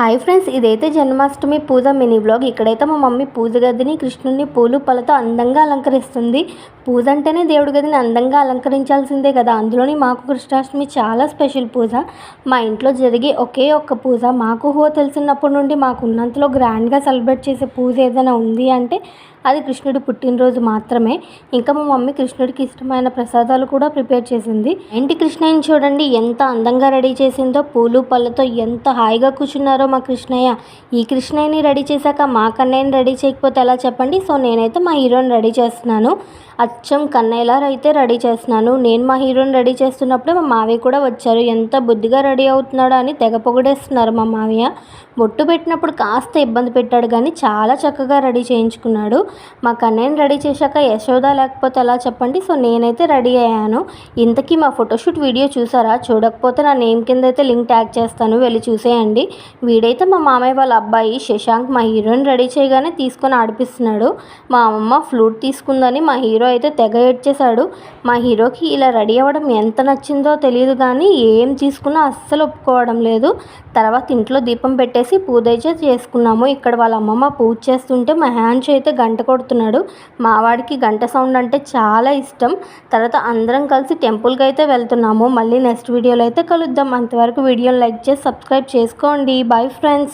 Hi friends, ఇదైతే జన్మాష్టమి పూజ mini vlog. ఇక్కడైతే మా మమ్మీ పూజ గదిని కృష్ణుని పూలు పళ్ళతో అందంగా అలంకరిస్తుంది. పూజ అంటేనే దేవుడి గదిని అందంగా అలంకరించాల్సిందే కదా. అందులోని మాకు కృష్ణాష్టమి చాలా స్పెషల్ పూజ. మా ఇంట్లో జరిగే ఒకే ఒక్క పూజ. మాకు తెలిసినప్పటి నుండి మాకు ఉన్నంతలో గ్రాండ్గా సెలబ్రేట్ చేసే పూజ ఏదైనా ఉంది అంటే అది కృష్ణుడి పుట్టినరోజు మాత్రమే. ఇంకా మా మమ్మీ కృష్ణుడికి ఇష్టమైన ప్రసాదాలు కూడా ప్రిపేర్ చేసింది. ఇంటి కృష్ణయ్యని చూడండి ఎంత అందంగా రెడీ చేసిందో. పూలు పళ్ళతో ఎంత హాయిగా కూర్చున్నారో మా కృష్ణయ్య. ఈ కృష్ణయ్యని రెడీ చేశాక మా కన్నయ్యని రెడీ చేయకపోతే ఎలా చెప్పండి. సో నేనైతే మా హీరోని రెడీ చేస్తున్నాను. అచ్చం కన్నయ్యలా అయితే రెడీ చేస్తున్నాను. నేను మా హీరోని రెడీ చేస్తున్నప్పుడే మా మావయ్య కూడా వచ్చారు. ఎంత బుద్ధిగా రెడీ అవుతున్నాడో అని తెగ పొగిడేస్తున్నారు మా మావయ్య. బొట్టు పెట్టినప్పుడు కాస్త ఇబ్బంది పెట్టాడు కానీ చాలా చక్కగా రెడీ చేయించుకున్నాడు. మా కన్నయ్యని రెడీ చేశాక యశోద లేకపోతే ఎలా చెప్పండి. సో నేనైతే రెడీ అయ్యాను. ఇంతకీ మా ఫోటోషూట్ వీడియో చూసారా? చూడకపోతే నా నేమ్ కింద అయితే లింక్ ట్యాగ్ చేస్తాను, వెళ్ళి చూసేయండి. వీడైతే మా మామయ్య వాళ్ళ అబ్బాయి శశాంక్ మా హీరోని రెడీ చేయగానే తీసుకొని ఆడిపిస్తున్నాడు. మా అమ్మ ఫ్లూట్ తీసుకుందని మా హీరో అయితే తెగ ఏడ్చేశాడు. మా హీరోకి ఇలా రెడీ అవ్వడం ఎంత నచ్చిందో తెలియదు కానీ ఏం తీసుకున్నా అస్సలు ఒప్పుకోవడం లేదు. తర్వాత ఇంట్లో దీపం పెట్టేసి పూజ అయితే చేసుకున్నాము. ఇక్కడ వాళ్ళ అమ్మమ్మ పూజ చేస్తుంటే మా హ్యాండ్స్ అయితే గంట కొడుతున్నాడు. మా వాడికి గంట సౌండ్ అంటే చాలా ఇష్టం. తర్వాత అందరం కలిసి టెంపుల్కి అయితే వెళ్తున్నాము. మళ్ళీ నెక్స్ట్ వీడియోలో అయితే కలుద్దాం. అంతవరకు వీడియోని లైక్ చేసి సబ్స్క్రైబ్ చేసుకోండి. Bye friends.